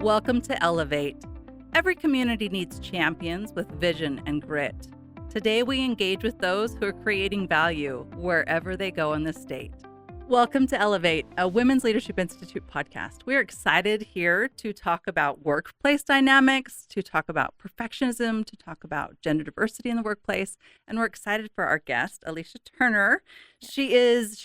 Welcome to Elevate. Every community needs champions with vision and grit. Today we engage with those who are creating value wherever they go in the state. Welcome to Elevate, a Women's Leadership Institute podcast. We're excited here to talk about workplace dynamics, to talk about perfectionism, to talk about gender diversity in the workplace. And we're excited for our guest, Alysha Turner. She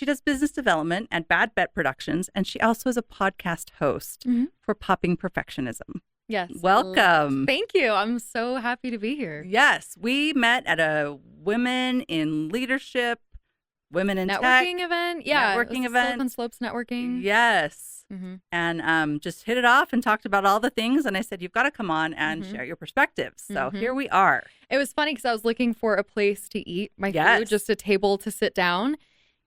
does business development at Bad Bet Productions, and she also is a podcast host for Popping Perfectionism. Yes. Welcome. Thank you. I'm so happy to be here. Yes. We met at a Women in Leadership, Women in networking Tech event. Yeah. Networking event. Silicon Slopes networking. Yes. And just hit it off and talked about all the things. And I said, you've got to come on and share your perspectives. So here we are. It was funny because I was looking for a place to eat my food, just a table to sit down.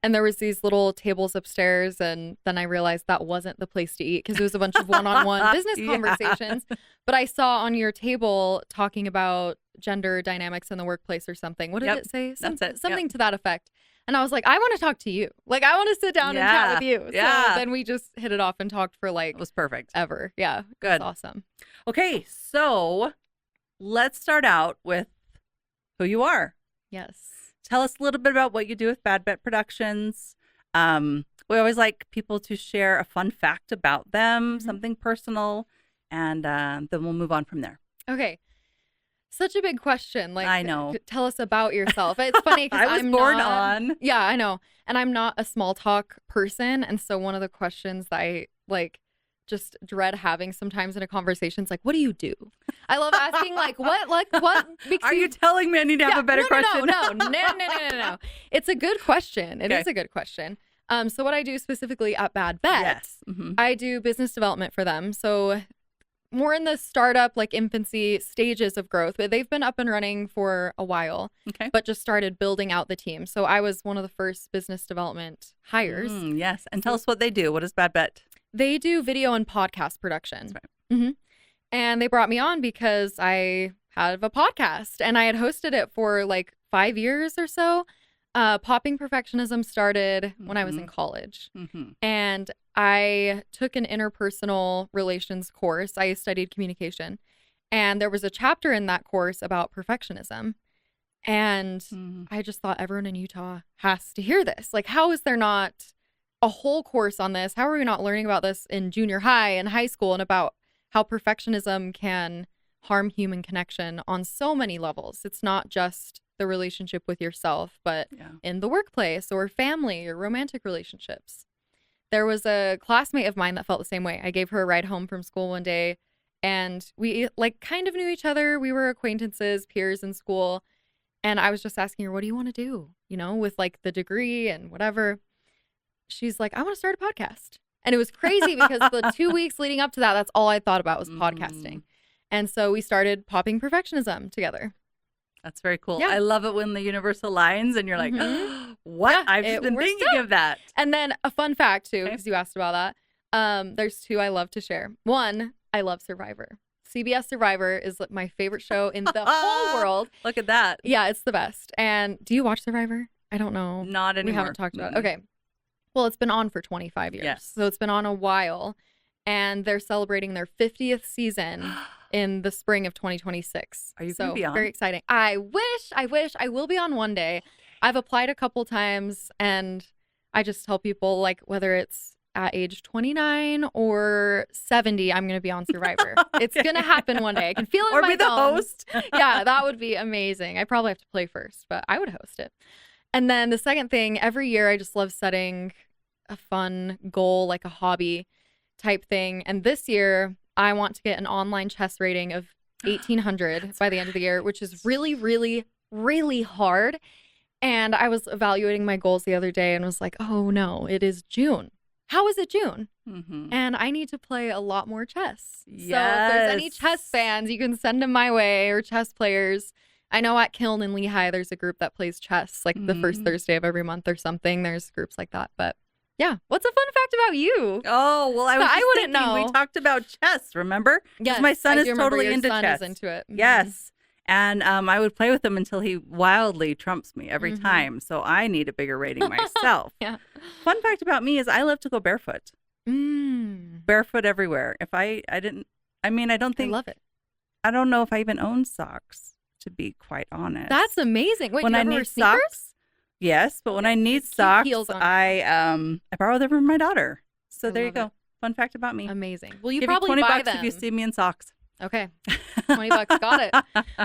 And there was these little tables upstairs. And then I realized that wasn't the place to eat because it was a bunch of one-on-one business conversations. But I saw on your table talking about gender dynamics in the workplace or something. What did it say? Something to that effect. And I was like, I want to talk to you. Like, I want to sit down and chat with you. Yeah. So then we just hit it off and talked for like... It was perfect. Ever. Yeah. Good. It was awesome. Okay. So let's start out with who you are. Yes. Tell us a little bit about what you do with Bad Bet Productions. We always like people to share a fun fact about them, something personal, and then we'll move on from there. Okay. Such a big question. Like, I know. Tell us about yourself. It's funny because I was born on. Yeah, I know. And I'm not a small talk person. And so one of the questions that I just dread having sometimes in a conversation is like, what do you do? I love asking what makes Are you telling me I need to have a better question? No. It's a good question. It is a good question. So what I do specifically at Bad Bet, I do business development for them. So more in the startup, like infancy stages of growth, but they've been up and running for a while, but just started building out the team. So I was one of the first business development hires. Yes. And tell us what they do. What is Bad Bet? They do video and podcast production. That's right. And they brought me on because I have a podcast and I had hosted it for like 5 years or so. Popping Perfectionism started when I was in college. And I took an interpersonal relations course. I studied communication. And there was a chapter in that course about perfectionism. And I just thought everyone in Utah has to hear this. Like, how is there not a whole course on this? How are we not learning about this in junior high and high school and about how perfectionism can harm human connection on so many levels? It's not just the relationship with yourself, but in the workplace or family or romantic relationships. There was a classmate of mine that felt the same way. I gave her a ride home from school one day and we like kind of knew each other. We were acquaintances, peers in school. And I was just asking her, what do you want to do? You know, with like the degree and whatever. She's like, I want to start a podcast. And it was crazy because the 2 weeks leading up to that, that's all I thought about was podcasting. And so we started Popping Perfectionism together. That's very cool. Yeah. I love it when the universe aligns and you're like, what? Yeah, I've just been thinking of that. And then a fun fact too, because you asked about that. There's two I love to share. One, I love Survivor. CBS Survivor is my favorite show in the whole world. Look at that. Yeah, it's the best. And do you watch Survivor? I don't know. Not anymore. We haven't talked about it. Okay. Well, it's been on for 25 years. Yes. So it's been on a while. And they're celebrating their 50th season in the spring of 2026. Are you going to be on? Very exciting. I wish. I will be on one day. I've applied a couple times and I just tell people like whether it's at age 29 or 70, I'm going to be on Survivor. It's going to happen one day. I can feel it in my bones. Or be the host. Yeah, that would be amazing. I probably have to play first, but I would host it. And then the second thing, every year I just love setting a fun goal, like a hobby type thing. And this year I want to get an online chess rating of 1800 by the end of the year, which is really, really, really hard. And I was evaluating my goals the other day and was like, oh no, it is June. How is it June? And I need to play a lot more chess. Yes. So if there's any chess fans, you can send them my way, or chess players. I know at Kiln in Lehigh, there's a group that plays chess like the first Thursday of every month or something. There's groups like that. But yeah. What's a fun fact about you? Oh, well, I wouldn't know. We talked about chess, remember? Yes. My son is totally into chess. chess. Is into it. Yes. And I would play with him until he wildly trumps me every time. So I need a bigger rating myself. Yeah. Fun fact about me is I love to go barefoot. Barefoot everywhere. If I I mean, I love it. I don't know if I even own socks, to be quite honest. That's amazing. Wait, when do you I ever need wear sneakers? socks, yes, but when I need Cute socks, heels on. I borrow them from my daughter. So I there you love go. it. Fun fact about me. Amazing. Well, you Give probably you 20 buy bucks them. if you see me in socks. Okay. $20. Got it.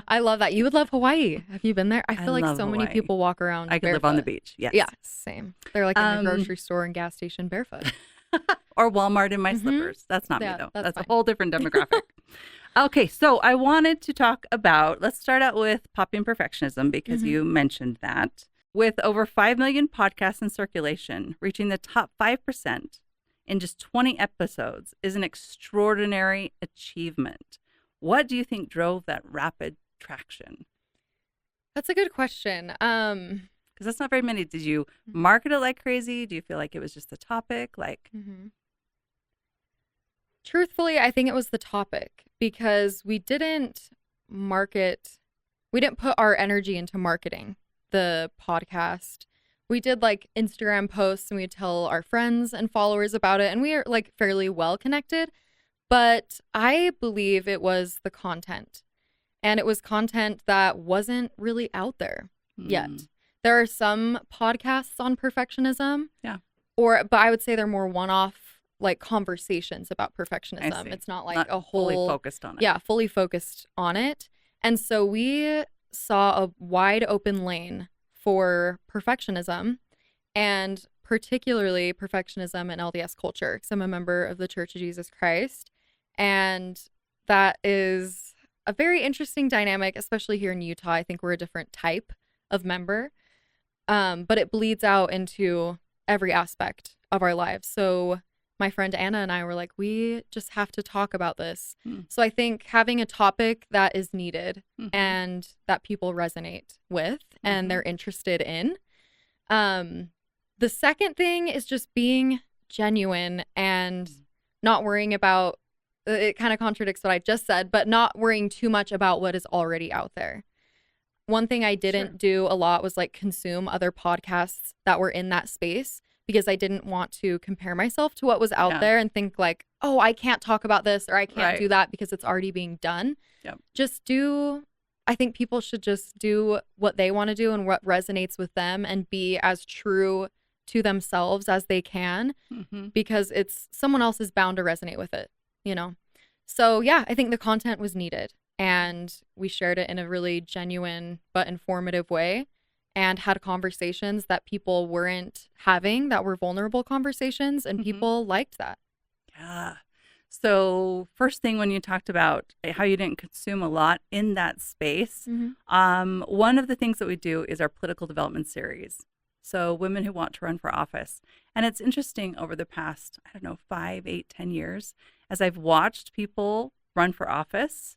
I love that. You would love Hawaii. Have you been there? I feel like so love many Hawaii. people walk around I could live on the barefoot. beach. Yes. Yeah, same. They're like in the grocery store and gas station barefoot. Or Walmart in my slippers. That's not me, Yeah, though. that's That's a fine. whole different demographic. Okay, so I wanted to talk about, let's start out with Popping Perfectionism, because you mentioned that. With over 5 million podcasts in circulation, reaching the top 5% in just 20 episodes is an extraordinary achievement. What do you think drove that rapid traction? That's a good question. Because that's not very many. Did you market it like crazy? Do you feel like it was just the topic? Truthfully, I think it was the topic, because we didn't put our energy into marketing the podcast. We did like Instagram posts and we'd tell our friends and followers about it, and we are like fairly well connected. But I believe it was the content, and it was content that wasn't really out there yet. There are some podcasts on perfectionism. Yeah. But I would say they're more one-off, like conversations about perfectionism. It's not like a whole fully focused on it. Yeah, fully focused on it. And so we saw a wide open lane for perfectionism, and particularly perfectionism in LDS culture, because I'm a member of the Church of Jesus Christ. And that is a very interesting dynamic, especially here in Utah. I think we're a different type of member, but it bleeds out into every aspect of our lives. So my friend Anna and I were like, we just have to talk about this. So I think having a topic that is needed and that people resonate with and they're interested in. The second thing is just being genuine and not worrying about, it kind of contradicts what I just said, but not worrying too much about what is already out there. One thing I didn't do a lot was like consume other podcasts that were in that space, because I didn't want to compare myself to what was out there and think like, oh, I can't talk about this or I can't do that because it's already being done. I think people should just do what they want to do and what resonates with them, and be as true to themselves as they can, because someone else is bound to resonate with it, you know? So yeah, I think the content was needed, and we shared it in a really genuine but informative way, and had conversations that people weren't having, that were vulnerable conversations, and people liked that. Yeah. So first thing, when you talked about how you didn't consume a lot in that space, one of the things that we do is our political development series. So women who want to run for office. And it's interesting, over the past, 5, 8, 10 years, as I've watched people run for office,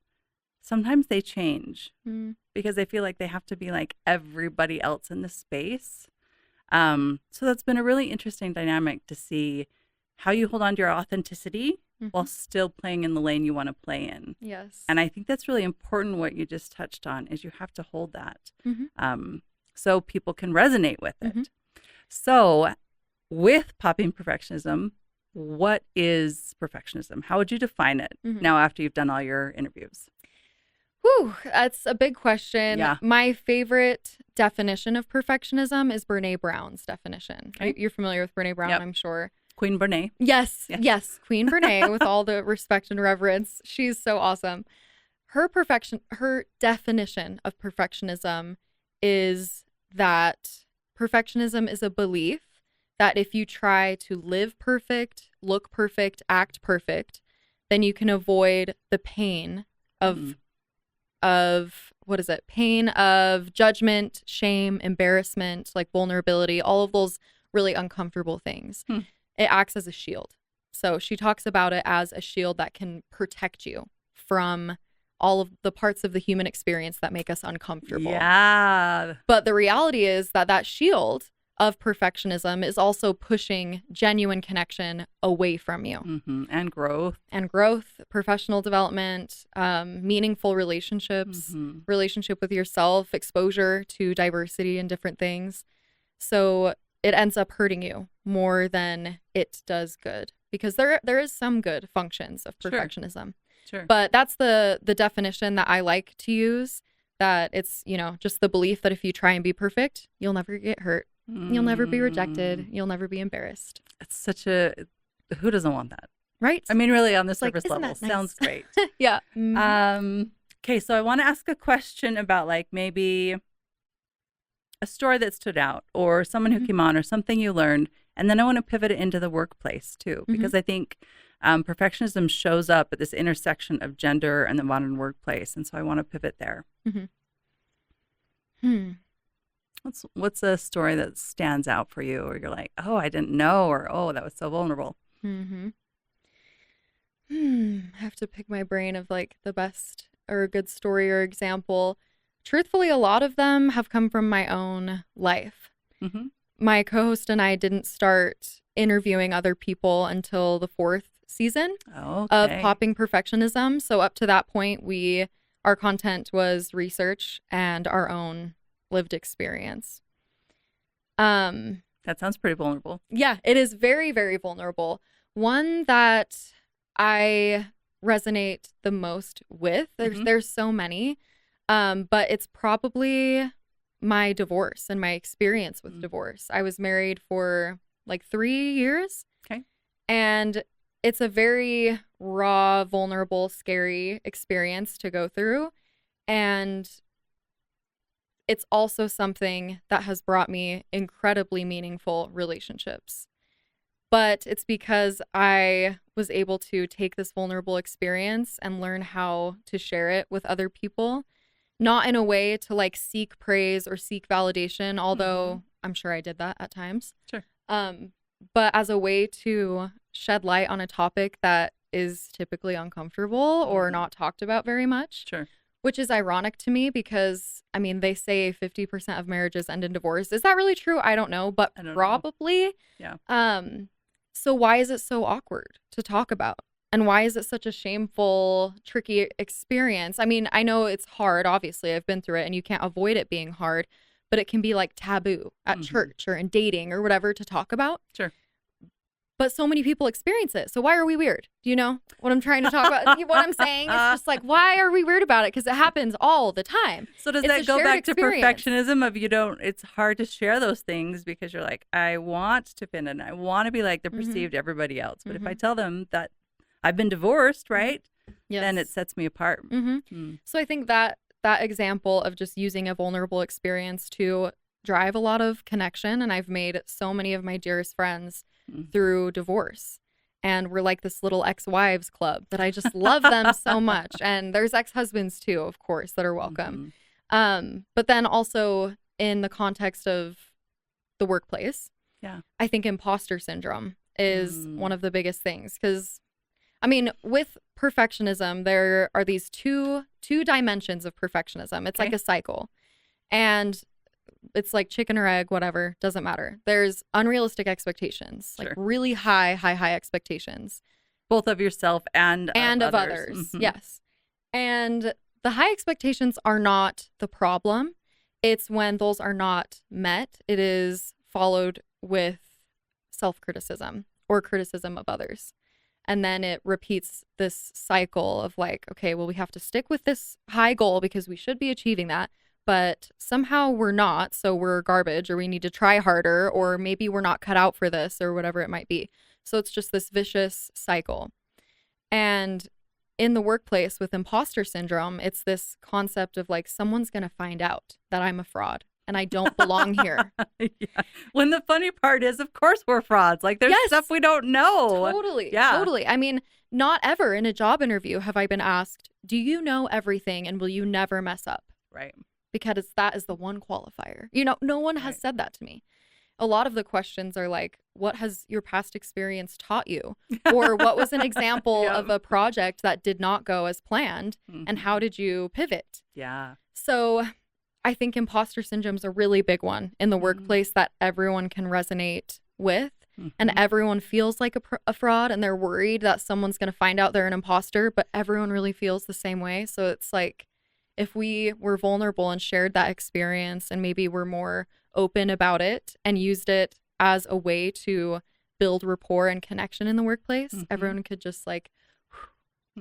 sometimes they change because they feel like they have to be like everybody else in the space. So that's been a really interesting dynamic to see how you hold on to your authenticity while still playing in the lane you want to play in. Yes. And I think that's really important. What you just touched on is you have to hold that so people can resonate with it. So with Popping Perfectionism, what is perfectionism? How would you define it now after you've done all your interviews? Whew, that's a big question. Yeah. My favorite definition of perfectionism is Brené Brown's definition. Okay. You're familiar with Brené Brown, I'm sure. Queen Brené. Yes, Queen Brené, with all the respect and reverence. She's so awesome. Her definition of perfectionism is that perfectionism is a belief that if you try to live perfect, look perfect, act perfect, then you can avoid the pain of pain of judgment, shame, embarrassment, like vulnerability, all of those really uncomfortable things. It acts as a shield. So she talks about it as a shield that can protect you from all of the parts of the human experience that make us uncomfortable. Yeah. But the reality is that shield of perfectionism is also pushing genuine connection away from you. And growth. Professional development, meaningful relationships, relationship with yourself, exposure to diversity and different things. So it ends up hurting you more than it does good, because there is some good functions of perfectionism. Sure. But that's the definition that I like to use, that it's, just the belief that if you try and be perfect, you'll never get hurt. You'll never be rejected. You'll never be embarrassed. It's who doesn't want that? Right? I mean, really on the surface isn't level, that nice? Sounds great. Yeah. Okay, so I want to ask a question about like maybe a story that stood out or someone who came on or something you learned. And then I want to pivot it into the workplace too, because I think perfectionism shows up at this intersection of gender and the modern workplace. And so I want to pivot there. What's a story that stands out for you, or you're like, oh, I didn't know, or oh, that was so vulnerable? I have to pick my brain of like the best or a good story or example. Truthfully, a lot of them have come from my own life. My co-host and I didn't start interviewing other people until the 4th season of Popping Perfectionism. So up to that point, our content was research and our own lived experience. That sounds pretty vulnerable. Yeah, it is very, very vulnerable. One that I resonate the most with, there's so many, but it's probably my divorce and my experience with divorce. I was married for like 3 years. Okay. And it's a very raw, vulnerable, scary experience to go through. And it's also something that has brought me incredibly meaningful relationships. But it's because I was able to take this vulnerable experience and learn how to share it with other people, not in a way to like seek praise or seek validation, although I'm sure I did that at times. Sure. But as a way to shed light on a topic that is typically uncomfortable or not talked about very much. Sure. Which is ironic to me because, I mean, they say 50% of marriages end in divorce. Is that really true? I don't know, but probably. Yeah. So why is it so awkward to talk about? And why is it such a shameful, tricky experience? I mean, I know it's hard, obviously. I've been through it and you can't avoid it being hard, but it can be like taboo at church or in dating or whatever to talk about. Sure. But so many people experience it. So why are we weird? Do you know what I'm trying to talk about? What I'm saying? It's just like, why are we weird about it? Because it happens all the time. So does that go back to perfectionism of it's hard to share those things because you're like, I want to fit in. I want to be like the perceived everybody else. But if I tell them that I've been divorced, right? Yes. Then it sets me apart. So I think that example of just using a vulnerable experience to drive a lot of connection. And I've made so many of my dearest friends through divorce. And we're like this little ex-wives club that I just love them so much. And there's ex-husbands too, of course, that are welcome. But then also in the context of the workplace, I think imposter syndrome is one of the biggest things. Because, I mean, with perfectionism, there are these two dimensions of perfectionism. It's like a cycle. And it's like chicken or egg, whatever, doesn't matter. There's unrealistic expectations, like really high expectations. Both of yourself and of others. Yes. And the high expectations are not the problem. It's when those are not met, it is followed with self-criticism or criticism of others. And then it repeats this cycle of like, okay, well, we have to stick with this high goal because we should be achieving that. But somehow we're not, so we're garbage, or we need to try harder, or maybe we're not cut out for this, or whatever it might be. So it's just this vicious cycle. And in the workplace with imposter syndrome, it's this concept of like, someone's going to find out that I'm a fraud and I don't belong here. When the funny part is, of course, we're frauds. Like there's stuff we don't know. Totally. I mean, not ever in a job interview have I been asked, do you know everything and will you never mess up? Right. Because that is the one qualifier. No one has said that to me. A lot of the questions are like, what has your past experience taught you? Or what was an example of a project that did not go as planned? And how did you pivot? Yeah. So I think imposter syndrome is a really big one in the workplace that everyone can resonate with. And everyone feels like a fraud and they're worried that someone's going to find out they're an imposter, but everyone really feels the same way. So it's like, if we were vulnerable and shared that experience and maybe were more open about it and used it as a way to build rapport and connection in the workplace, everyone could just like,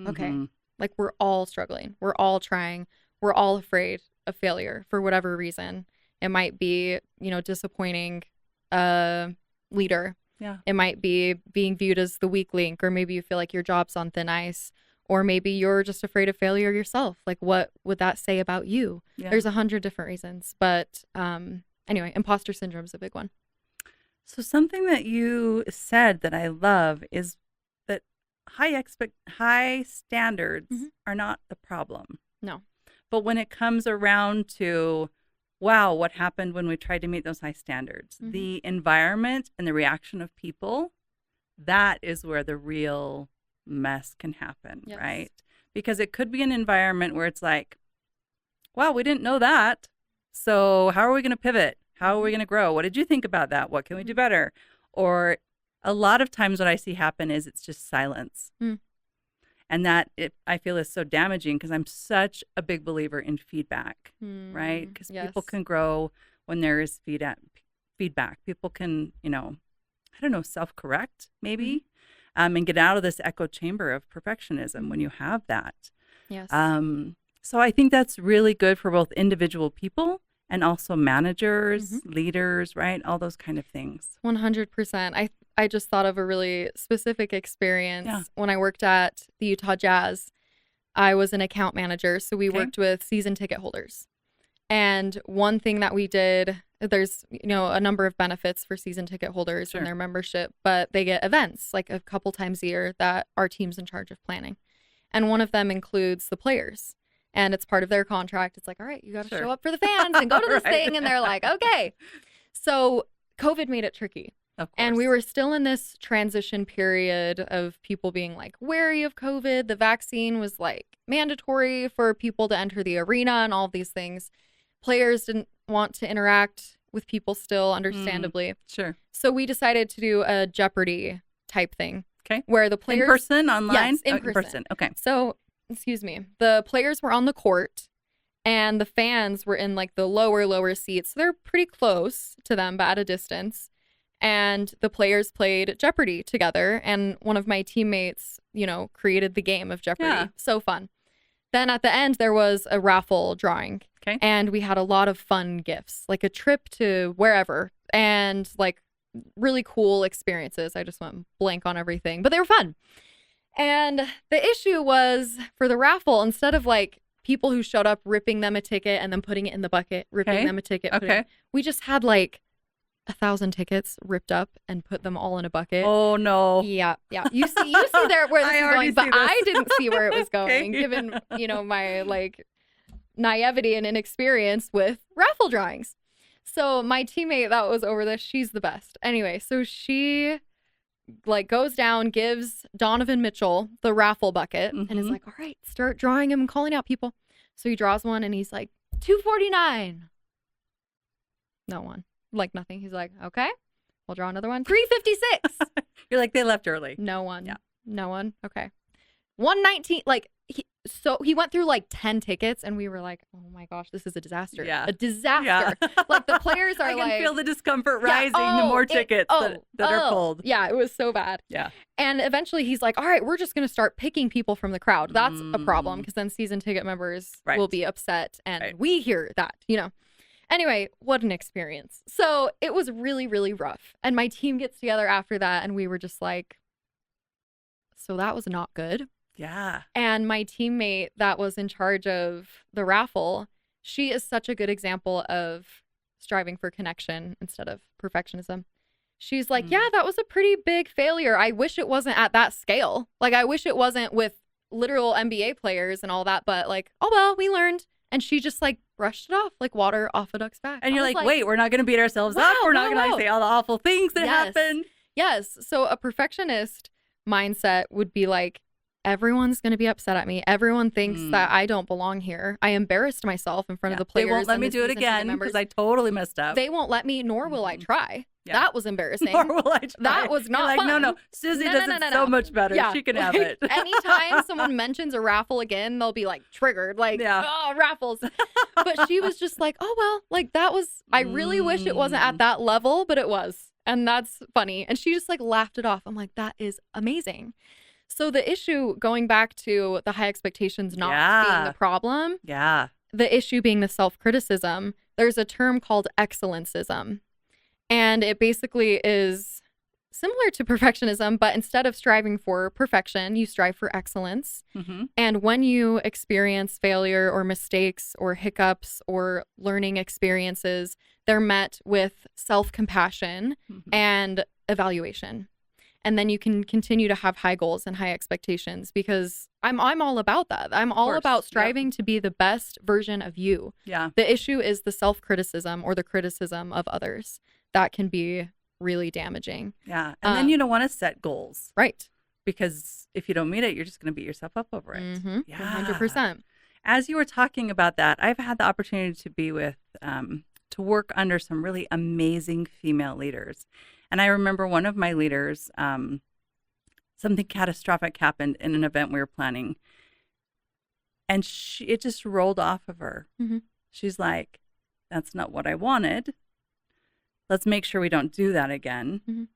okay, Like, we're all struggling. We're all trying. We're all afraid of failure for whatever reason. It might be, disappointing a leader. Yeah. It might be being viewed as the weak link, or maybe you feel like your job's on thin ice, or maybe you're just afraid of failure yourself. Like, what would that say about you? Yeah. There's 100 different reasons. But anyway, imposter syndrome is a big one. So something that you said that I love is that high standards are not the problem. No. But when it comes around to, wow, what happened when we tried to meet those high standards? The environment and the reaction of people, that is where the real mess can happen, right? Because it could be an environment where it's like, wow, we didn't know that. So how are we going to pivot? How are we going to grow? What did you think about that? What can we do better? Or a lot of times what I see happen is it's just silence. And that, I feel, is so damaging, because I'm such a big believer in feedback, right? Because people can grow when there is feedback. People can, self-correct maybe, and get out of this echo chamber of perfectionism when you have that. Yes. So I think that's really good for both individual people and also managers, leaders, right? All those kind of things. 100%. I just thought of a really specific experience when I worked at the Utah Jazz. I was an account manager, so we worked with season ticket holders. And one thing that we did, there's, a number of benefits for season ticket holders and their membership, but they get events like a couple times a year that our team's in charge of planning. And one of them includes the players. And it's part of their contract. It's like, all right, you got to show up for the fans and go to this thing. And they're like, okay. So COVID made it tricky. And we were still in this transition period of people being like wary of COVID. The vaccine was like mandatory for people to enter the arena and all of these things. Players didn't want to interact with people still, understandably. Sure. So we decided to do a Jeopardy type thing. Okay. Where the players... In person, online? Yes, in person. Okay. So, the players were on the court and the fans were in like the lower seats. So they're pretty close to them, but at a distance. And the players played Jeopardy together. And one of my teammates, created the game of Jeopardy. Yeah. So fun. Then at the end, there was a raffle drawing. Okay. And we had a lot of fun gifts, like a trip to wherever and like really cool experiences. I just went blank on everything, but they were fun. And the issue was for the raffle, instead of like people who showed up ripping them a ticket and then putting it in the bucket, ripping them a ticket, we just had like 1,000 tickets ripped up and put them all in a bucket. Oh no. Yeah. You see there where this is going, but I didn't see where it was going, given, my like naivety and inexperience with raffle drawings. So my teammate that was over this, she's the best. Anyway, so she like goes down, gives Donovan Mitchell the raffle bucket and is like, all right, start drawing him and calling out people. So he draws one and he's like, 249. No one. Like nothing. He's like, okay, we'll draw another one. 356. You're like, they left early. No one. Yeah. No one. Okay. 119. Like, he went through like 10 tickets and we were like, oh my gosh, this is a disaster. Yeah. A disaster. Yeah. Like the players are I like. can feel the discomfort rising the more tickets that are pulled. Yeah, it was so bad. Yeah. And eventually he's like, all right, we're just going to start picking people from the crowd. That's a problem because then season ticket members will be upset and we hear that, Anyway, what an experience. So it was really, really rough. And my team gets together after that and we were just like, so that was not good. Yeah. And my teammate that was in charge of the raffle, she is such a good example of striving for connection instead of perfectionism. She's like, yeah, that was a pretty big failure. I wish it wasn't at that scale. Like, I wish it wasn't with literal NBA players and all that, but like, oh, well, we learned. And she just like brushed it off like water off a duck's back. And you're like, wait, we're not going to beat ourselves up. We're not going to say all the awful things that happened. Yes. So a perfectionist mindset would be like, everyone's going to be upset at me. Everyone thinks that I don't belong here. I embarrassed myself in front of the players. They won't let me do it again because I totally messed up. They won't let me, nor will I try. Yeah. That was embarrassing. Nor will I try. That was not fun. No. Susie does it so much better. Yeah. She can have it. Anytime someone mentions a raffle again, they'll be like triggered. Like, oh, raffles. But she was just like, oh, well, like that was, I really wish it wasn't at that level, but it was. And that's funny. And she just like laughed it off. I'm like, that is amazing. So the issue, going back to the high expectations not being the problem, the issue being the self-criticism, there's a term called excellencism. And it basically is similar to perfectionism, but instead of striving for perfection, you strive for excellence. And when you experience failure or mistakes or hiccups or learning experiences, they're met with self-compassion and evaluation. And then you can continue to have high goals and high expectations, because I'm all about that. I'm all about striving to be the best version of you. The issue is the self-criticism or the criticism of others. That can be really damaging. And then you don't want to set goals. Right. Because if you don't meet it, you're just going to beat yourself up over it. 100%. As you were talking about that, I've had the opportunity to be with, to work under some really amazing female leaders. And I remember one of my leaders, something catastrophic happened in an event we were planning. And it just rolled off of her. She's like, that's not what I wanted. Let's make sure we don't do that again.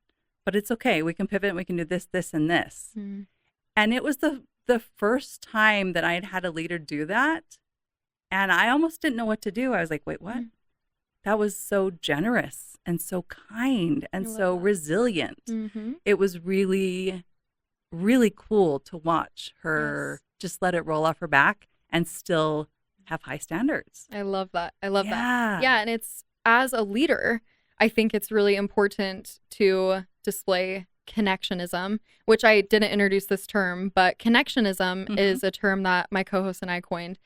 But it's okay. We can pivot. We can do this, this, and this. And it was the first time that I had a leader do that. And I almost didn't know what to do. I was like, wait, what? That was so generous and so kind and so resilient. It was really, really cool to watch her just let it roll off her back and still have high standards. I love that. I love that. Yeah. And it's, as a leader, I think it's really important to display connectionism, which I didn't introduce this term, but connectionism is a term that my co-host and I coined.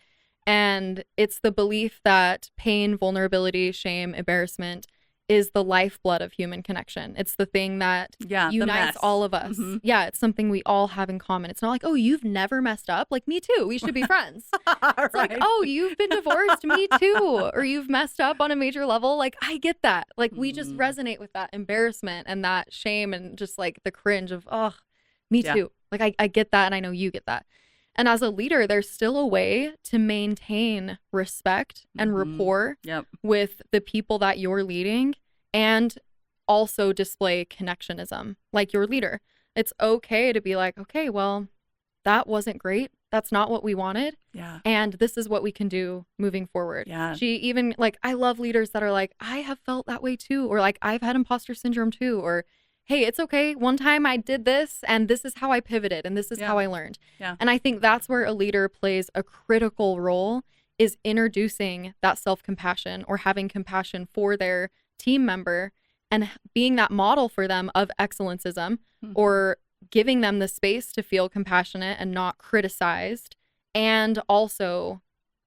And it's the belief that pain, vulnerability, shame, embarrassment is the lifeblood of human connection. It's the thing that unites all of us. It's something we all have in common. It's not like, oh, you've never messed up. Like, me too. We should be friends. It's like, oh, you've been divorced. Me too. Or you've messed up on a major level. Like, I get that. Like, we just resonate with that embarrassment and that shame and just like the cringe of, oh, me too. Like, I get that. And I know you get that. And as a leader, there's still a way to maintain respect and rapport with the people that you're leading, and also display connectionism like your leader. It's okay to be like, okay, well, that wasn't great. That's not what we wanted. And this is what we can do moving forward. She even, like, I love leaders that are like, I have felt that way too. Or like, I've had imposter syndrome too. Or, hey, it's okay. One time I did this and this is how I pivoted and this is how I learned. And I think that's where a leader plays a critical role, is introducing that self-compassion or having compassion for their team member and being that model for them of excellencism, or giving them the space to feel compassionate and not criticized, and also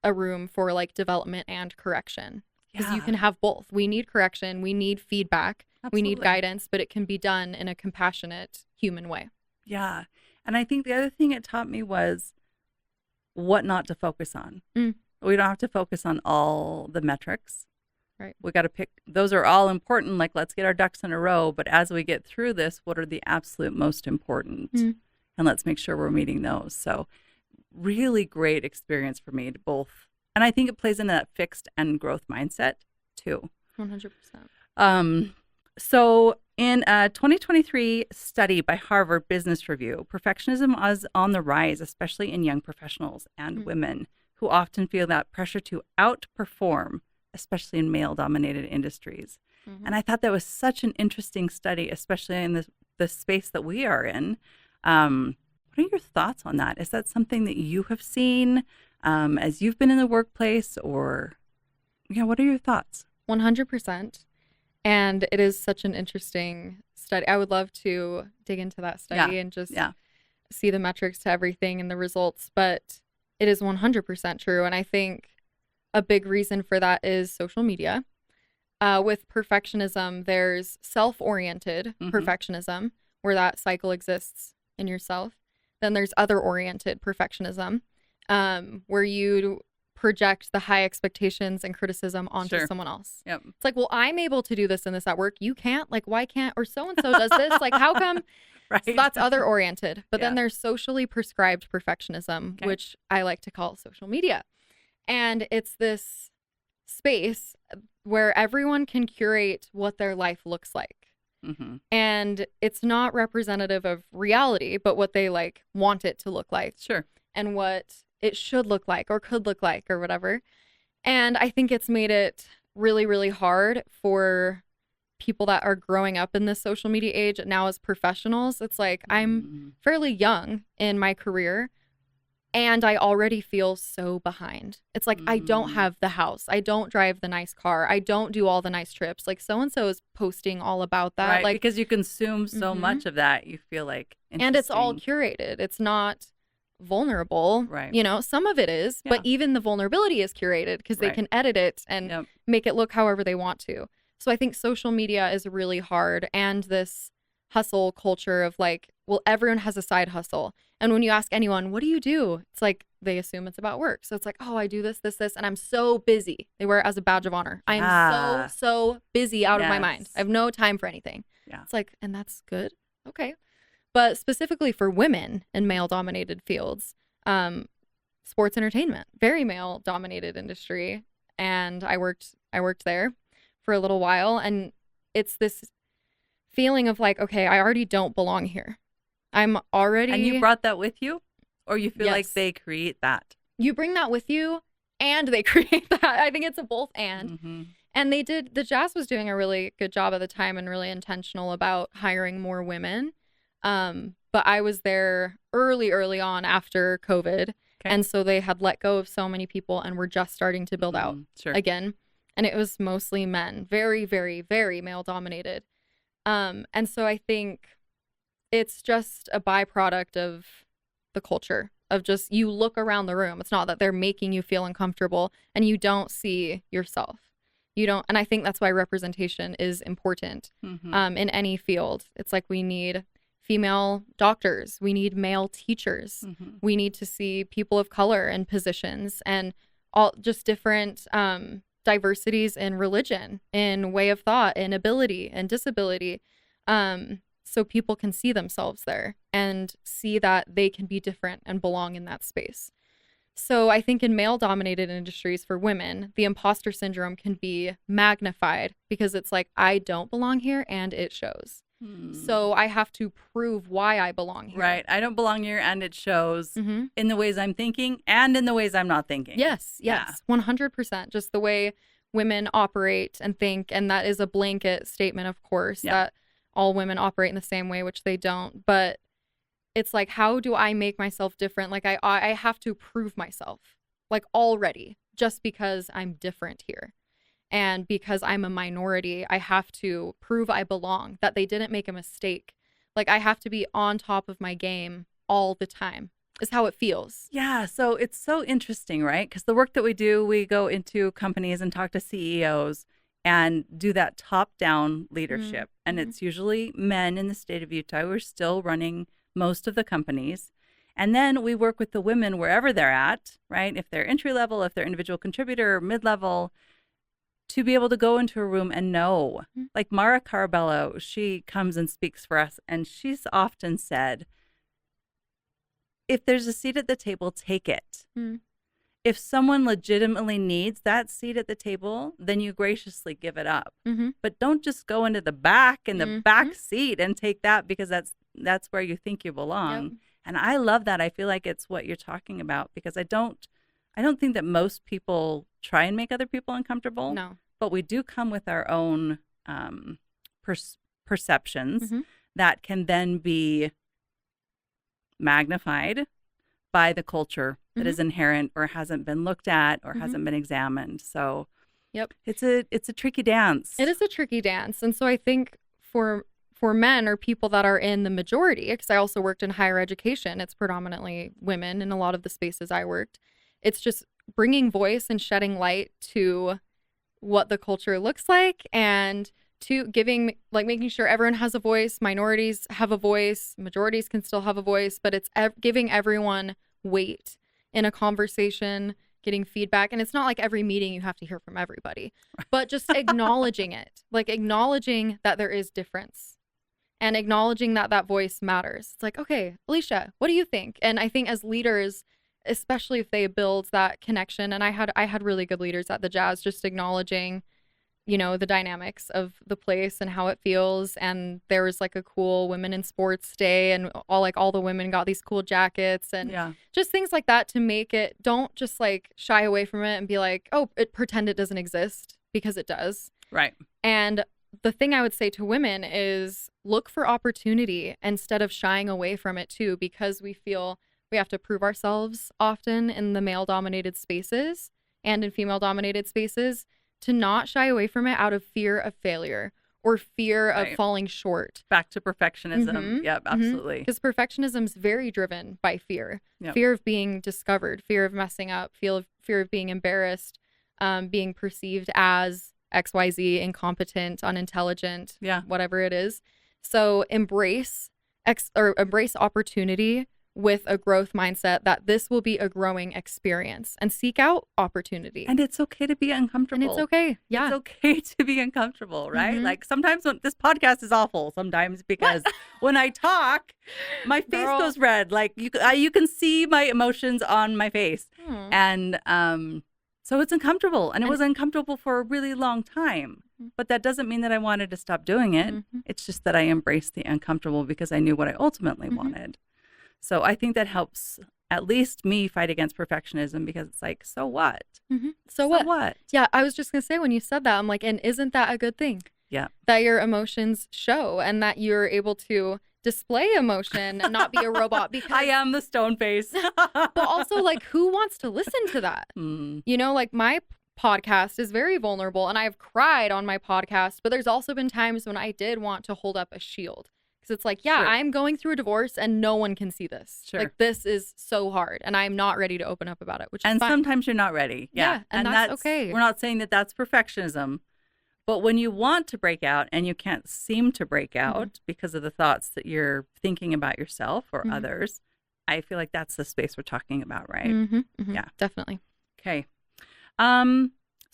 a room for like development and correction. Because you can have both. We need correction. We need feedback. We need guidance, but it can be done in a compassionate, human way. And I think the other thing it taught me was what not to focus on. We don't have to focus on all the metrics. We got to pick. Those are all important. Like, let's get our ducks in a row. But as we get through this, what are the absolute most important? And let's make sure we're meeting those. So really great experience for me to both. And I think it plays into that fixed and growth mindset too. 100%. So in a 2023 study by Harvard Business Review, perfectionism is on the rise, especially in young professionals and women who often feel that pressure to outperform, especially in male-dominated industries. And I thought that was such an interesting study, especially in the space that we are in. What are your thoughts on that? Is that something that you have seen as you've been in the workplace, or what are your thoughts? 100%. And it is such an interesting study. I would love to dig into that study and just see the metrics to everything and the results, but it is 100% true. And I think a big reason for that is social media. With perfectionism, there's self-oriented perfectionism, where that cycle exists in yourself. Then there's other-oriented perfectionism, where you project the high expectations and criticism onto someone else. It's like, well, I'm able to do this and this at work. You can't. Like, why can't? Or so-and-so does this. Like, how come? So that's other-oriented. But then there's socially prescribed perfectionism, which I like to call social media. And it's this space where everyone can curate what their life looks like. And it's not representative of reality, but what they like want it to look like. Sure. And what it should look like or could look like or whatever. And I think it's made it really, really hard for people that are growing up in this social media age now as professionals. It's like I'm fairly young in my career and I already feel so behind. It's like I don't have the house. I don't drive the nice car. I don't do all the nice trips. Like so-and-so is posting all about that. Right, like because you consume so much of that, you feel like and it's all curated. It's not vulnerable. Right. You know, some of it is, but even the vulnerability is curated because they can edit it and make it look however they want to. So I think social media is really hard, and this hustle culture of like, well, everyone has a side hustle. And when you ask anyone, what do you do? It's like they assume it's about work. So it's like, oh, I do this, and I'm so busy. They wear it as a badge of honor. I am so busy out of my mind. I have no time for anything. Yeah. It's like, and that's good. Okay. But specifically for women in male-dominated fields, sports entertainment, very male-dominated industry. And I worked there for a little while, and it's this feeling of like, okay, I already don't belong here. I'm already... And you brought that with you? Or you feel like they create that? You bring that with you, and they create that. I think it's a both and. And the Jazz was doing a really good job at the time and really intentional about hiring more women. But I was there early on after COVID. Okay. And so they had let go of so many people and were just starting to build out again. And it was mostly men, very, very, very male dominated. And so I think it's just a byproduct of the culture of just, you look around the room. It's not that they're making you feel uncomfortable and you don't see yourself. You don't. And I think that's why representation is important in any field. It's like we need female doctors. We need male teachers. We need to see people of color in positions and all just different diversities in religion, in way of thought, in ability and disability. So people can see themselves there and see that they can be different and belong in that space. So I think in male-dominated industries for women, the imposter syndrome can be magnified because it's like, I don't belong here and it shows. So I have to prove why I belong here. Right. I don't belong here and it shows in the ways I'm thinking and in the ways I'm not thinking. Yes. 100%. Just the way women operate and think. And that is a blanket statement, of course, that all women operate in the same way, which they don't. But it's like, how do I make myself different? Like I have to prove myself, like already, just because I'm different here. And because I'm a minority, I have to prove I belong, that they didn't make a mistake. Like I have to be on top of my game all the time is how it feels. Yeah. So it's so interesting, right? Because the work that we do, we go into companies and talk to CEOs and do that top-down leadership. And it's usually men in the state of Utah who are still running most of the companies. And then we work with the women wherever they're at, right? If they're entry level, if they're individual contributor, mid-level, to be able to go into a room and know. Like Mara Carabello, she comes and speaks for us, and she's often said, if there's a seat at the table, take it. If someone legitimately needs that seat at the table, then you graciously give it up. But don't just go into the back in the back seat and take that because that's where you think you belong. And I love that. I feel like it's what you're talking about because I don't think that most people try and make other people uncomfortable. No. But we do come with our own perceptions that can then be magnified by the culture that is inherent or hasn't been looked at or hasn't been examined. So it's a tricky dance. It is a tricky dance. And so I think for men or people that are in the majority, because I also worked in higher education, it's predominantly women in a lot of the spaces I worked. It's just bringing voice and shedding light to what the culture looks like and to making sure everyone has a voice, minorities have a voice, majorities can still have a voice, but it's giving everyone weight in a conversation, getting feedback. And it's not like every meeting you have to hear from everybody, but just acknowledging it, like acknowledging that there is difference and acknowledging that that voice matters. It's like, okay, Alysha, what do you think? And I think as leaders, especially if they build that connection, and I had really good leaders at the Jazz, just acknowledging the dynamics of the place and how it feels. And there was like a cool women in sports day, and all the women got these cool jackets and just things like that to make it, don't just like shy away from it and be like, oh, pretend it doesn't exist, because it does. Right. And the thing I would say to women is look for opportunity instead of shying away from it too, because we feel we have to prove ourselves often in the male-dominated spaces and in female-dominated spaces, to not shy away from it out of fear of failure or fear of falling short. Back to perfectionism. Yep, absolutely. Because perfectionism is very driven by fear. Yep. Fear of being discovered, fear of messing up, fear of being embarrassed, being perceived as XYZ, incompetent, unintelligent, whatever it is. So embrace opportunity with a growth mindset that this will be a growing experience, and seek out opportunity. And it's okay to be uncomfortable. And it's okay. Yeah. It's okay to be uncomfortable, right? Like sometimes this podcast is awful sometimes because when I talk, my face goes red. Like you can see my emotions on my face. And so it's uncomfortable, and it was uncomfortable for a really long time. But that doesn't mean that I wanted to stop doing it. It's just that I embraced the uncomfortable because I knew what I ultimately wanted. So I think that helps at least me fight against perfectionism, because it's like, so what? So what? Yeah, I was just going to say, when you said that, I'm like, and isn't that a good thing? Yeah. That your emotions show and that you're able to display emotion and not be a robot, because I am the stone face. But also, like, who wants to listen to that? Like my podcast is very vulnerable, and I've cried on my podcast, but there's also been times when I did want to hold up a shield. Because it's like, I'm going through a divorce and no one can see this. Like, this is so hard and I'm not ready to open up about it, which is fine. Sometimes you're not ready. Yeah. And that's okay. We're not saying that that's perfectionism. But when you want to break out and you can't seem to break out because of the thoughts that you're thinking about yourself or others, I feel like that's the space we're talking about, right? Yeah, definitely. Okay.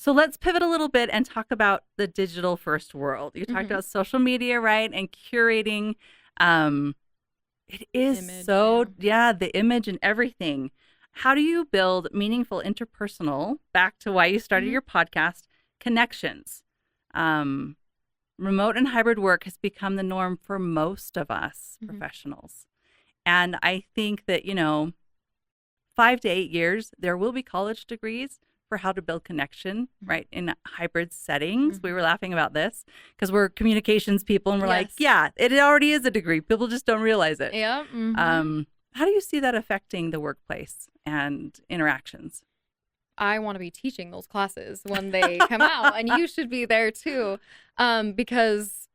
So let's pivot a little bit and talk about the digital first world. You talked about social media, right? And curating. It is image, the image and everything. How do you build meaningful interpersonal, back to why you started your podcast, connections? Remote and hybrid work has become the norm for most of us professionals. And I think that, 5 to 8 years, there will be college degrees for how to build connection, right, in hybrid settings. We were laughing about this because we're communications people, and we're like, it already is a degree. People just don't realize it. Yeah. How do you see that affecting the workplace and interactions? I want to be teaching those classes when they come out, and you should be there too, because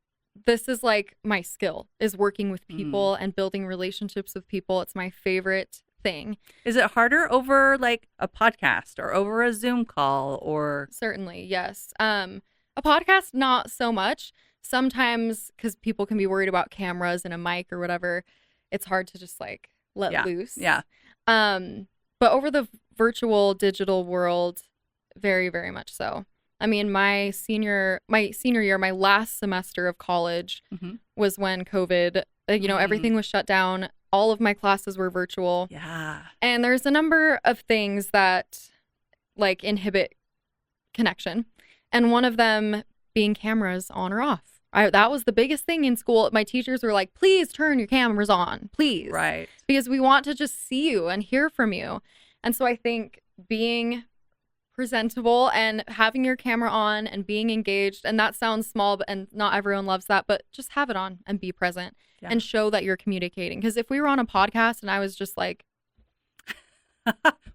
this is like my skill, is working with people and building relationships with people. It's my favorite thing. Is it harder over like a podcast or over a Zoom call or? Certainly, yes. A podcast, not so much. Sometimes, because people can be worried about cameras and a mic or whatever, it's hard to just like let loose. Yeah. But over the virtual digital world, very, very much so. I mean, my senior year, my last semester of college was when COVID, everything was shut down. All of my classes were virtual. Yeah. And there's a number of things that like inhibit connection. And one of them being cameras on or off. That was the biggest thing in school. My teachers were like, please turn your cameras on, please. Right. Because we want to just see you and hear from you. And so I think being presentable and having your camera on and being engaged, and that sounds small, and not everyone loves that, but just have it on and be present and show that you're communicating. Because if we were on a podcast and I was just like,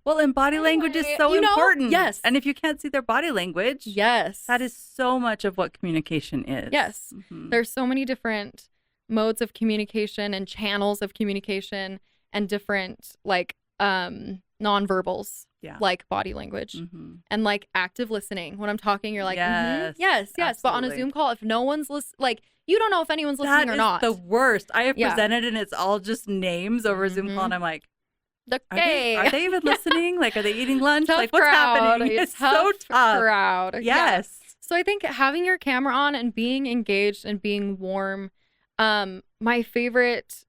well, and body language is so important. Yes. And if you can't see their body language, that is so much of what communication is. Yes. There's so many different modes of communication and channels of communication and different like nonverbals, like body language and like active listening. When I'm talking, you're like, yes. Absolutely. But on a Zoom call, if no one's listening, like you don't know if anyone's listening or not. That is the worst. I have presented and it's all just names over a Zoom call, and I'm like, okay, are they even listening? Like, are they eating lunch? Tough like, what's crowd. happening? It's so tough. Crowd. Yes. Yeah. So I think having your camera on and being engaged and being warm, my favorite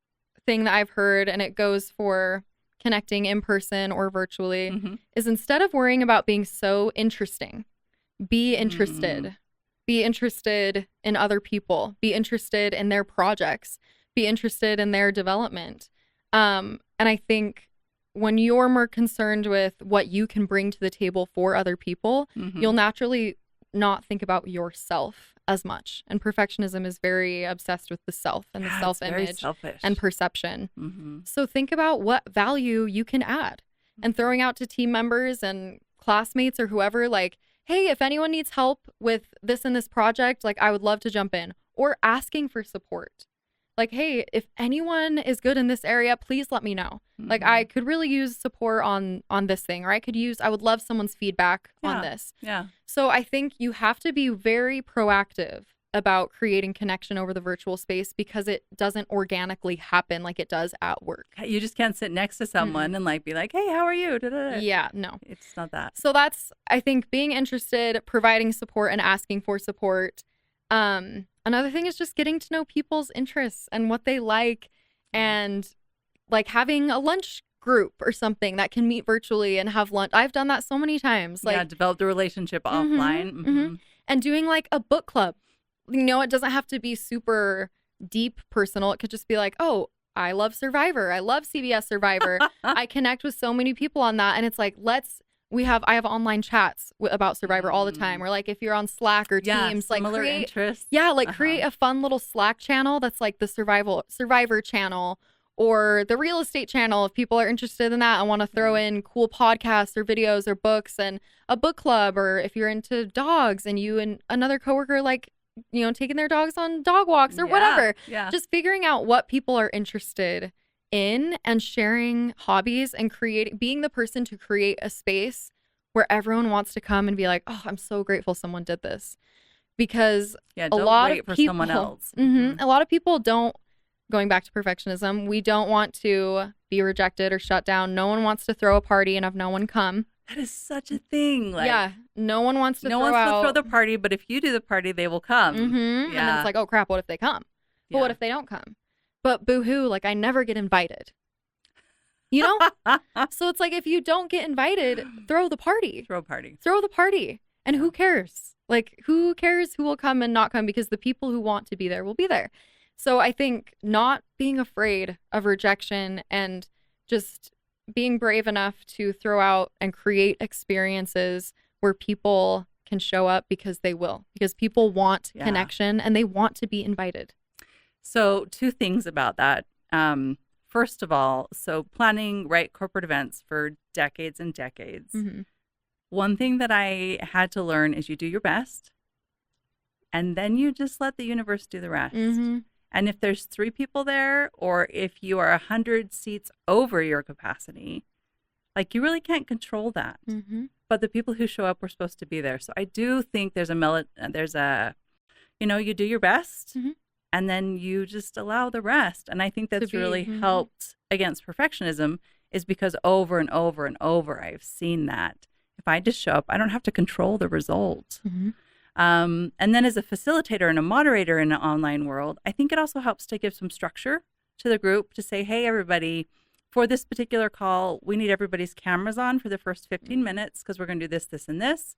thing that I've heard, and it goes for connecting in person or virtually, is instead of worrying about being so interesting, be interested. be interested in other people, be interested in their projects, be interested in their development. And I think when you're more concerned with what you can bring to the table for other people, you'll naturally not think about yourself as much. And perfectionism is very obsessed with the self and the self-image and perception. So think about what value you can add and throwing out to team members and classmates or whoever, like, hey, if anyone needs help with this and this project, like, I would love to jump in. Or asking for support. Like, hey, if anyone is good in this area, please let me know. Like, I could really use support on this thing, or I would love someone's feedback on this. So I think you have to be very proactive about creating connection over the virtual space because it doesn't organically happen like it does at work. You just can't sit next to someone and like be like, hey, how are you? Yeah, no. It's not that. So that's, I think, being interested, providing support, and asking for support. Another thing is just getting to know people's interests and what they like, and like having a lunch group or something that can meet virtually and have lunch. I've done that so many times. Like, developed a relationship offline. And doing like a book club. You know, it doesn't have to be super deep personal. It could just be like, oh, I love Survivor. I love CBS Survivor. I connect with so many people on that. And it's like, I have online chats about Survivor all the time. Or like if you're on Slack or Teams, like create interests. Yeah, like create a fun little Slack channel that's like the Survivor channel or the real estate channel if people are interested in that and want to throw in cool podcasts or videos or books, and a book club. Or if you're into dogs and you and another coworker like, you know, taking their dogs on dog walks or whatever. Just figuring out what people are interested in and sharing hobbies and being the person to create a space where everyone wants to come and be like, oh, I'm so grateful someone did this. Because a lot of people, for someone else. A lot of people don't, going back to perfectionism, we don't want to be rejected or shut down. No one wants to throw a party and have no one come. That is such a thing. Like, no one wants to throw the party, but if you do the party, they will come. And then it's like, oh crap, what if they come? But what if they don't come? But boo-hoo, like, I never get invited. You know? So it's like, if you don't get invited, throw the party. Throw the party. And who cares? Like, who cares who will come and not come? Because the people who want to be there will be there. So I think not being afraid of rejection and just being brave enough to throw out and create experiences where people can show up because they will. Because people want connection and they want to be invited. So 2 things about that. First of all, so planning corporate events for decades and decades. One thing that I had to learn is you do your best and then you just let the universe do the rest. And if there's 3 people there, or if you are 100 seats over your capacity, like, you really can't control that. But the people who show up were supposed to be there. So I do think there's you do your best and then you just allow the rest. And I think that's really helped against perfectionism, is because over and over and over, I've seen that if I just show up, I don't have to control the result. And then as a facilitator and a moderator in an online world, I think it also helps to give some structure to the group to say, hey, everybody, for this particular call, we need everybody's cameras on for the first 15 minutes because we're going to do this, this, and this.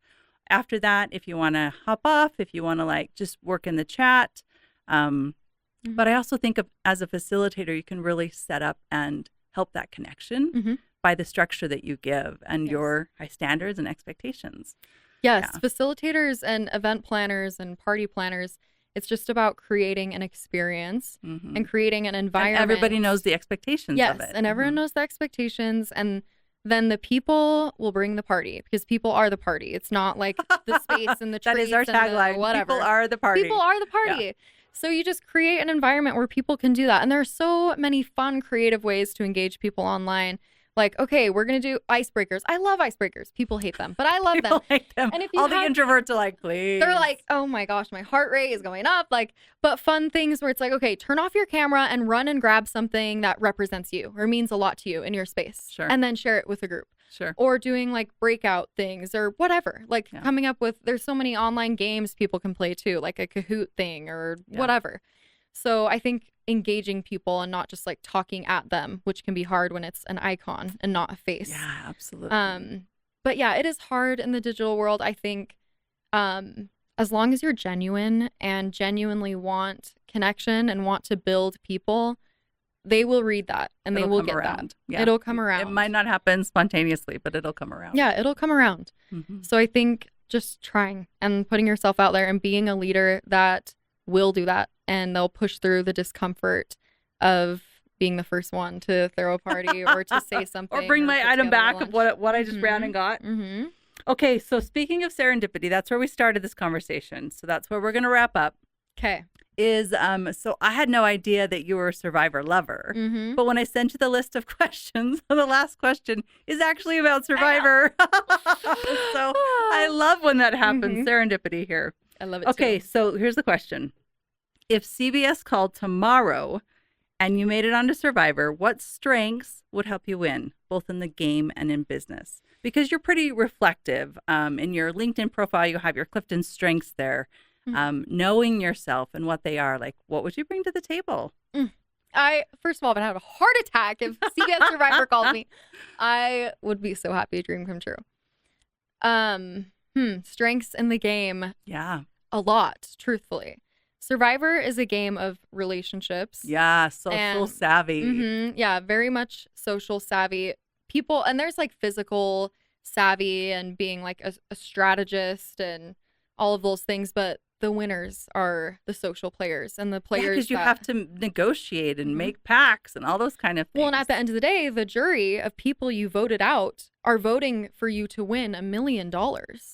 After that, if you want to hop off, if you want to like just work in the chat. But I also think as a facilitator, you can really set up and help that connection by the structure that you give and your high standards and expectations. Yes, facilitators and event planners and party planners, it's just about creating an experience and creating an environment. And everybody knows the expectations of it. Yes, and everyone knows the expectations, and then the people will bring the party because people are the party. It's not like the space and the trees. That is our tagline. Whatever. People are the party. People are the party. Yeah. So you just create an environment where people can do that. And there are so many fun, creative ways to engage people online. Like, okay, we're going to do icebreakers. I love icebreakers. People hate them, but I love them. Like them. And if the introverts are like, please. They're like, oh my gosh, my heart rate is going up. Like, but fun things where it's like, okay, turn off your camera and run and grab something that represents you or means a lot to you in your space. Sure. And then share it with a group. Sure. Or doing like breakout things or whatever. Like coming up with, there's so many online games people can play too, like a Kahoot thing or whatever. So I think engaging people and not just like talking at them, which can be hard when it's an icon and not a face. Yeah, absolutely. But yeah, it is hard in the digital world. I think a as long as you're genuine and genuinely want connection and want to build people, they will read that and they will get that. Yeah. It'll come around. It might not happen spontaneously, but it'll come around. Yeah, it'll come around. So I think just trying and putting yourself out there and being a leader that will do that, and they'll push through the discomfort of being the first one to throw a party or to say something. Or bring my item back of what I just ran and got. Okay, so speaking of serendipity, that's where we started this conversation. So that's where we're going to wrap up. Okay. So I had no idea that you were a Survivor lover, but when I sent you the list of questions, the last question is actually about Survivor. So I love when that happens. Serendipity here. I love it Okay, too. so here's the question. If CBS called tomorrow and you made it onto Survivor, what strengths would help you win, both in the game and in business? Because you're pretty reflective. In your LinkedIn profile, you have your Clifton strengths there. Knowing yourself and what they are, like, what would you bring to the table? First of all, if I had a heart attack if CBS Survivor called me, I would be so happy. A dream come true. Strengths in the game. Yeah. A lot, truthfully. Survivor is a game of relationships. Yeah, social savvy. Yeah, very much social savvy people. And there's like physical savvy and being like a strategist and all of those things. But the winners are the social players and the players. Because you have to negotiate and make pacts and all those kind of things. Well, and at the end of the day, the jury of people you voted out are voting for you to win $1 million.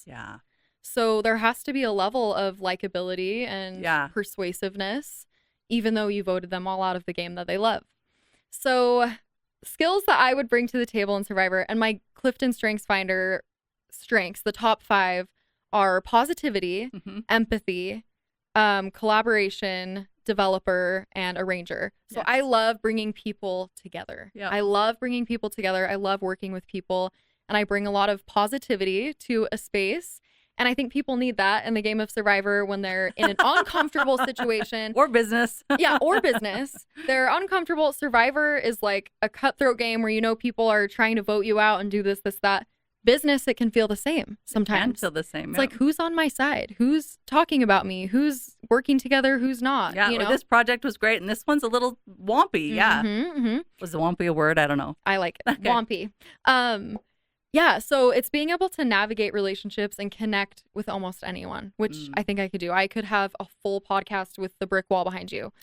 Yeah. So there has to be a level of likability and persuasiveness, even though you voted them all out of the game that they love. So skills that I would bring to the table in Survivor, and my Clifton Strengths Finder strengths, the top 5 are positivity, empathy, collaboration, developer, and arranger. So I love bringing people together. I love bringing people together. I love working with people, and I bring a lot of positivity to a space. And I think people need that in the game of Survivor when they're in an uncomfortable situation. Or business. Or business. They're uncomfortable. Survivor is like a cutthroat game where you know people are trying to vote you out and do this, that. Business, it can feel the same sometimes. It can feel the same. It's like, who's on my side? Who's talking about me? Who's working together? Who's not? Yeah, you know? This project was great and this one's a little wompy. Yeah. Was wompy a word? I don't know. I like it. Okay. Wompy. Yeah, so it's being able to navigate relationships and connect with almost anyone, which I think I could do. I could have a full podcast with the brick wall behind you.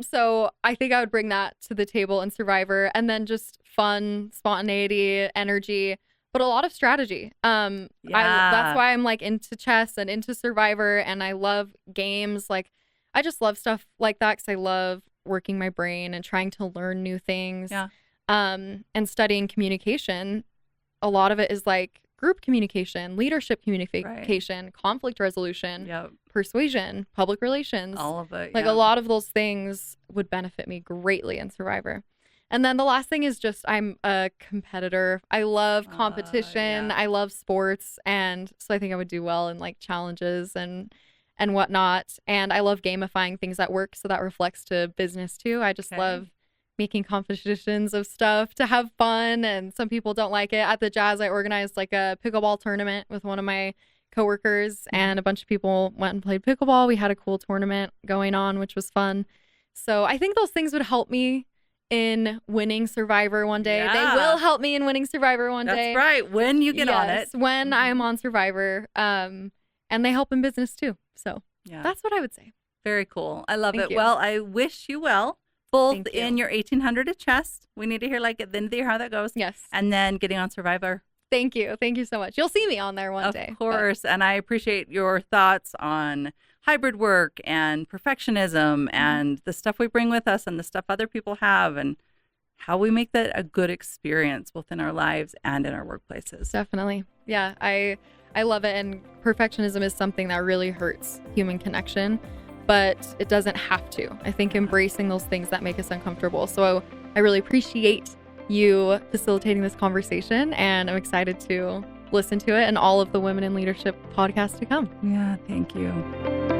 So I think I would bring that to the table in Survivor, and then just fun, spontaneity, energy, but a lot of strategy. That's why I'm like into chess and into Survivor, and I love games. Like, I just love stuff like that because I love working my brain and trying to learn new things. And studying communication. A lot of it is like group communication, leadership communication, conflict resolution, persuasion, public relations. All of it. Like a lot of those things would benefit me greatly in Survivor. And then the last thing is just I'm a competitor. I love competition. I love sports. And so I think I would do well in like challenges and whatnot. And I love gamifying things at work. So that reflects to business too. I just love making competitions of stuff to have fun, and some people don't like it. At the Jazz, I organized like a pickleball tournament with one of my coworkers, and a bunch of people went and played pickleball. We had a cool tournament going on, which was fun. So I think those things would help me in winning Survivor one day. They will help me in winning Survivor one day. That's right. When you get on it. When I'm on Survivor. And they help in business too. So that's what I would say. Very cool. I love it. You. Well, I wish you well. Both in your 1800 at chess. We need to hear like at the end of the year how that goes. Yes. And then getting on Survivor. Thank you. Thank you so much. You'll see me on there one day. Of course. And I appreciate your thoughts on hybrid work and perfectionism and the stuff we bring with us and the stuff other people have and how we make that a good experience both in our lives and in our workplaces. Definitely. Yeah. I love it. And perfectionism is something that really hurts human connection. But it doesn't have to. I think embracing those things that make us uncomfortable. So I really appreciate you facilitating this conversation, and I'm excited to listen to it and all of the Women in Leadership podcasts to come. Yeah, thank you.